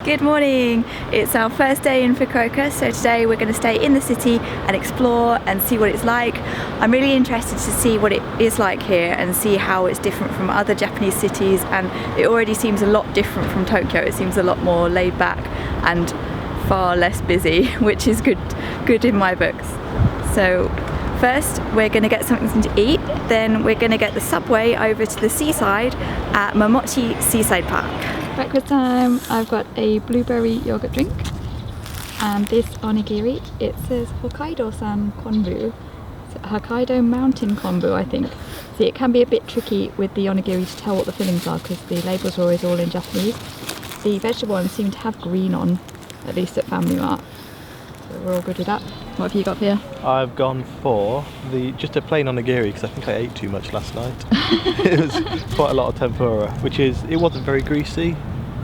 Good morning! It's our first day in Fukuoka, so today we're going to stay in the city and explore and see what it's like. I'm really interested to see what it is like here and see how it's different from other Japanese cities, and it already seems a lot different from Tokyo. It seems a lot more laid back and far less busy, which is good in my books. So first we're going to get something to eat, then we're going to get the subway over to the seaside at Momochi Seaside Park. Breakfast time. I've got a blueberry yogurt drink and this onigiri. It says Hokkaido-san konbu. It's Hokkaido mountain konbu, I think. See, it can be a bit tricky with the onigiri to tell what the fillings are because the labels are always all in Japanese. The vegetable ones seem to have green on, at least at Family Mart. So we're all good with that. What have you got here? I've gone for just a plain onigiri because I think I ate too much last night. It was quite a lot of tempura, it wasn't very greasy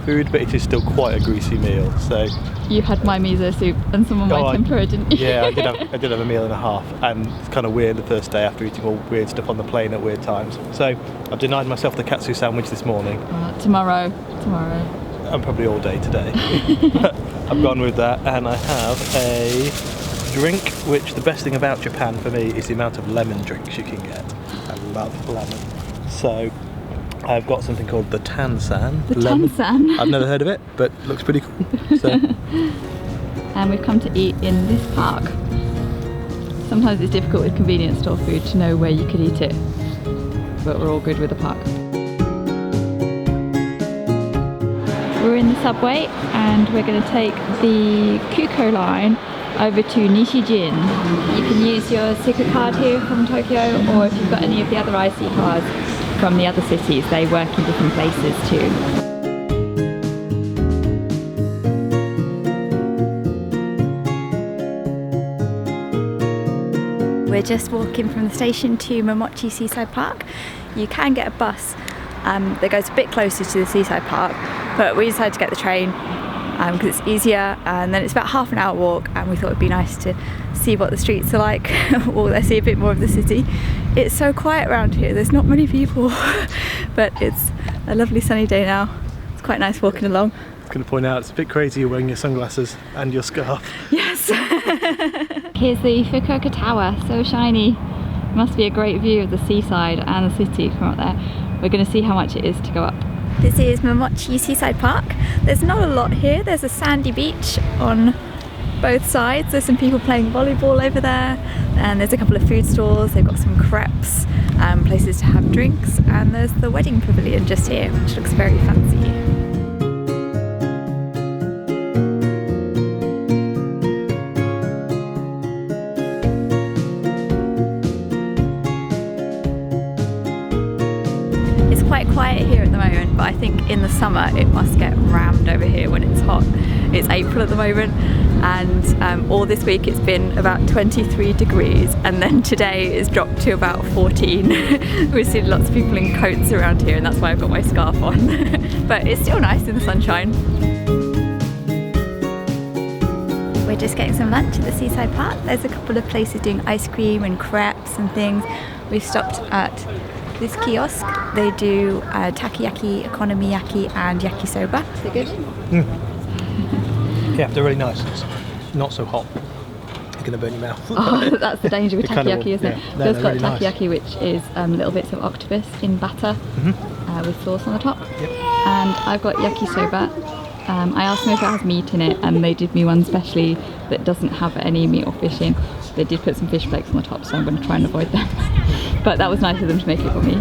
food, but it is still quite a greasy meal. So you had my miso soup and some of my tempura, didn't you? Yeah, I did have a meal and a half, and it's kind of weird the first day after eating all weird stuff on the plane at weird times. So I've denied myself the katsu sandwich this morning. Tomorrow. I'm probably all day today. I've gone with that, and I have a drink, which the best thing about Japan for me is the amount of lemon drinks you can get. I love lemon. So I've got something called the Tansan. The Tansan? I've never heard of it, but it looks pretty cool. So. And we've come to eat in this park. Sometimes it's difficult with convenience store food to know where you could eat it, but we're all good with the park. We're in the subway and we're going to take the Kyushu line over to Nishijin. You can use your Suica card here from Tokyo, or if you've got any of the other IC cards from the other cities, they work in different places too. We're just walking from the station to Momochi Seaside Park. You can get a bus that goes a bit closer to the seaside park, but we decided to get the train because it's easier, and then it's about half an hour walk, and we thought it'd be nice to see what the streets are like, or see a bit more of the city. It's so quiet around here, there's not many people, but it's a lovely sunny day now. It's quite nice walking along. I was going to point out, it's a bit crazy you're wearing your sunglasses and your scarf. Yes! Here's the Fukuoka Tower, so shiny. Must be a great view of the seaside and the city from up there. We're going to see how much it is to go up. This is Momochi Seaside Park. There's not a lot here. There's a sandy beach on both sides. There's some people playing volleyball over there, and there's a couple of food stalls. They've got some crepes, places to have drinks, and there's the wedding pavilion just here, which looks very fancy. Quite quiet here at the moment, but I think in the summer it must get rammed over here when it's hot. It's April at the moment, and all this week it's been about 23 degrees, and then today it's dropped to about 14. We've seen lots of people in coats around here, and that's why I've got my scarf on. But it's still nice in the sunshine. We're just getting some lunch at the seaside park. There's a couple of places doing ice cream and crepes and things. We've stopped at this kiosk. They do takoyaki, okonomiyaki and yakisoba. Is it good? Yeah, they're really nice. It's not so hot. You're going to burn your mouth. Oh, that's the danger with takoyaki, isn't it? Yeah, It's got really takoyaki, which is little bits of octopus in batter with sauce on the top. Yep. And I've got yakisoba. I asked them if it has meat in it, and they did me one specially that doesn't have any meat or fish in. They did put some fish flakes on the top, so I'm going to try and avoid them. But that was nice of them to make it for me.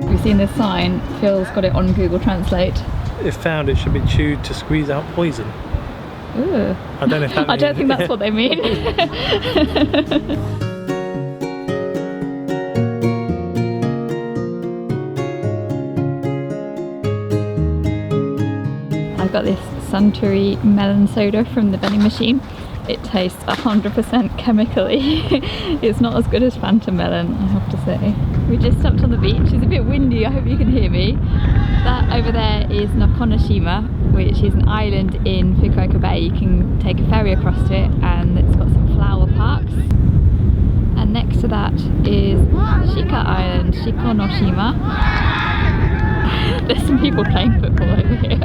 We've seen this sign. Phil's got it on Google Translate. It found it should be chewed to squeeze out poison. Ooh. I don't know if that I don't think that's what they mean. I've got this Suntory melon soda from the vending machine. it tastes 100% chemically. It's not as good as Phantom Melon, I have to say. We just stopped on the beach. It's a bit windy, I hope you can hear me. That over there is Nakanoshima, which is an island in Fukuoka Bay. You can take a ferry across to it, and it's got some flower parks. And next to that is Shika Island, Shikonoshima. There's some people playing football over here.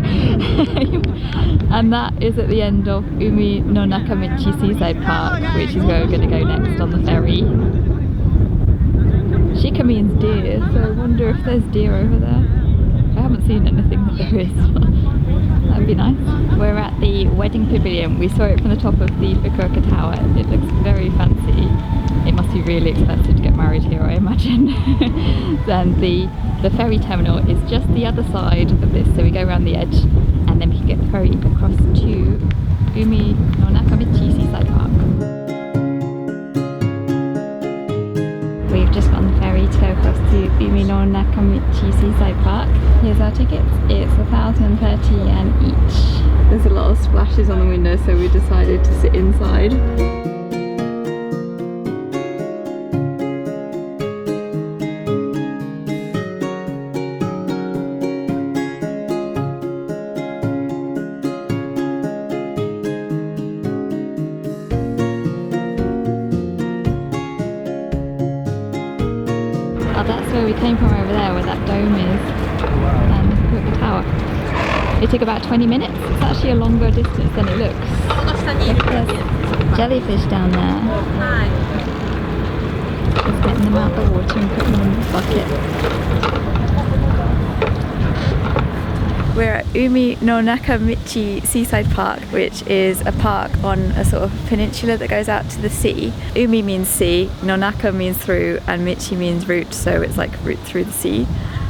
And that is at the end of Uminonakamichi Seaside Park, which is where we're going to go next on the ferry. Shika means deer, so I wonder if there's deer over there. I haven't seen anything that there is. That'd be nice. We're at the wedding pavilion. We saw it from the top of the Fukuoka Tower. It looks very fancy. It must be really expensive to get married here, I imagine. Then the ferry terminal is just the other side of this, so we go around the edge and then we can get the ferry across to Uminonakamichi Seaside Park. We've just got on the ferry to go across to Uminonakamichi Seaside Park. Here's our tickets. It's 1,030 yen each. There's a lot of splashes on the window, so we decided to sit inside. That's where we came from over there, where that dome is, and the tower. It took about 20 minutes. It's actually a longer distance than it looks. There's jellyfish down there. Just getting them out of the water and putting them in the bucket. We're at Uminonakamichi Seaside Park, which is a park on a sort of peninsula that goes out to the sea. Umi means sea, Nonaka means through, and Michi means route, so it's like route through the sea.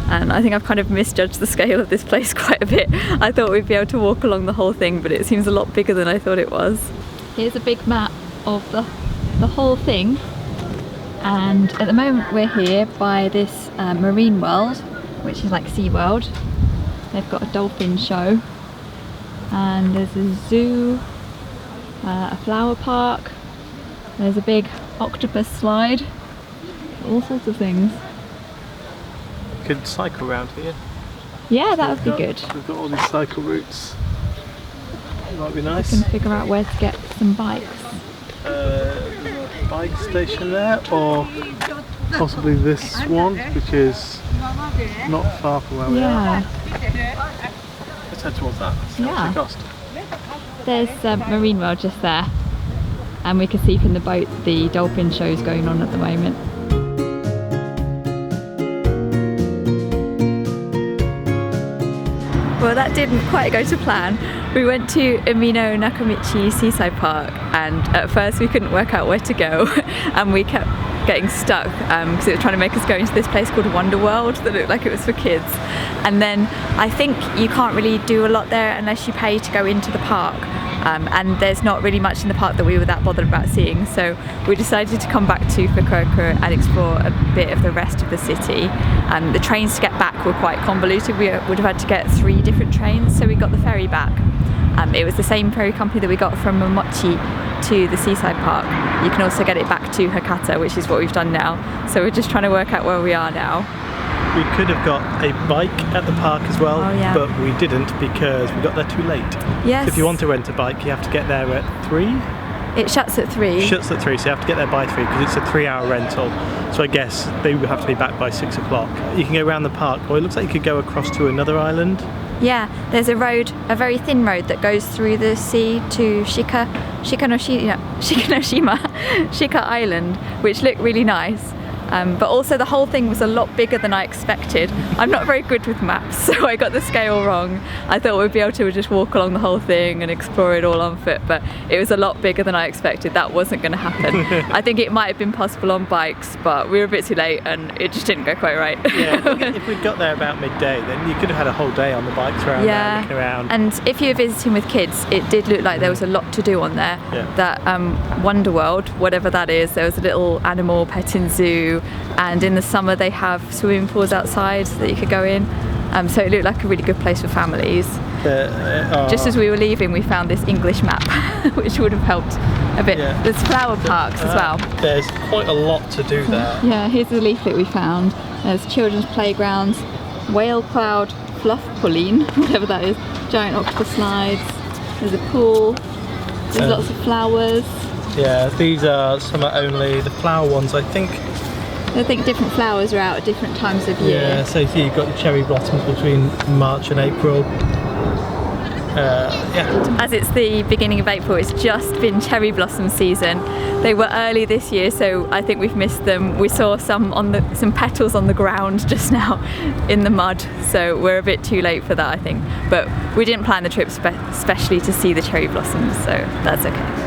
And I think I've kind of misjudged the scale of this place quite a bit. I thought we'd be able to walk along the whole thing, but it seems a lot bigger than I thought it was. Here's a big map of the whole thing, and at the moment we're here by this marine world, which is like Sea World. They've got a dolphin show, and there's a zoo, a flower park, there's a big octopus slide, all sorts of things. You could cycle around here. Yeah, that would be good. We've got all these cycle routes. It might be nice. We can figure out where to get some bikes. Bike station there, or possibly this one, which is not far from where we are. Let's head towards that. Yeah. Cost. There's Marine World just there, and we can see from the boat the dolphin shows going on at the moment. Well, that didn't quite go to plan. We went to Uminonakamichi Seaside Park, and at first we couldn't work out where to go, and we kept getting stuck because it was trying to make us go into this place called Wonder World that looked like it was for kids. And then I think you can't really do a lot there unless you pay to go into the park. And there's not really much in the park that we were that bothered about seeing, so we decided to come back to Fukuoka and explore a bit of the rest of the city. The trains to get back were quite convoluted. We would have had to get 3 different trains, so we got the ferry back. It was the same ferry company that we got from Momochi to the seaside park. You can also get it back to Hakata, which is what we've done now. So we're just trying to work out where we are now. We could have got a bike at the park as well, but we didn't because we got there too late. Yes. So if you want to rent a bike, you have to get there at 3. It shuts at 3. It shuts at 3, so you have to get there by 3 because it's a 3-hour rental. So I guess they would have to be back by 6 o'clock. You can go around the park, or it looks like you could go across to another island. Yeah, there's a road, a very thin road that goes through the sea to Shikonoshima, Shika Island, which looked really nice. But also the whole thing was a lot bigger than I expected. I'm not very good with maps, so I got the scale wrong. I thought we'd be able to just walk along the whole thing and explore it all on foot, but it was a lot bigger than I expected. That wasn't going to happen. I think it might have been possible on bikes, but we were a bit too late and it just didn't go quite right. Yeah, if we'd got there about midday, then you could have had a whole day on the bikes around there, looking around. And if you're visiting with kids, it did look like there was a lot to do on there. Yeah. That Wonder World, whatever that is, there was a little animal petting zoo, and in the summer they have swimming pools outside that you could go in. So it looked like a really good place for families. Just as we were leaving, we found this English map, which would have helped a bit. Yeah. There's flower parks as well. There's quite a lot to do there. Yeah, here's the leaflet we found. There's children's playgrounds, whale cloud, fluff pulleen, whatever that is, giant octopus slides, there's a pool, there's lots of flowers. Yeah, these are summer only. The flower ones, I think different flowers are out at different times of year. Yeah, so here you've got the cherry blossoms between March and April. Yeah. As it's the beginning of April, it's just been cherry blossom season. They were early this year, so I think we've missed them. We saw some petals on the ground just now in the mud, so we're a bit too late for that, I think. But we didn't plan the trip specially to see the cherry blossoms, so that's okay.